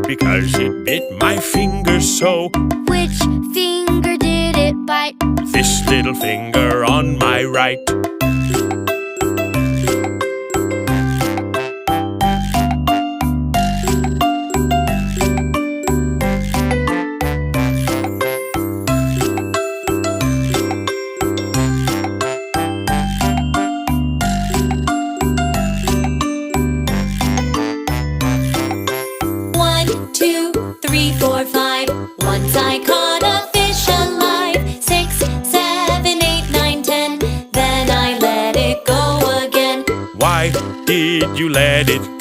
because it bit my finger so. Which finger did it bite? This little finger on my right. Once I caught a fish alive. 6, 7, 8, 9, 10. Then I let it go again. Why did you let it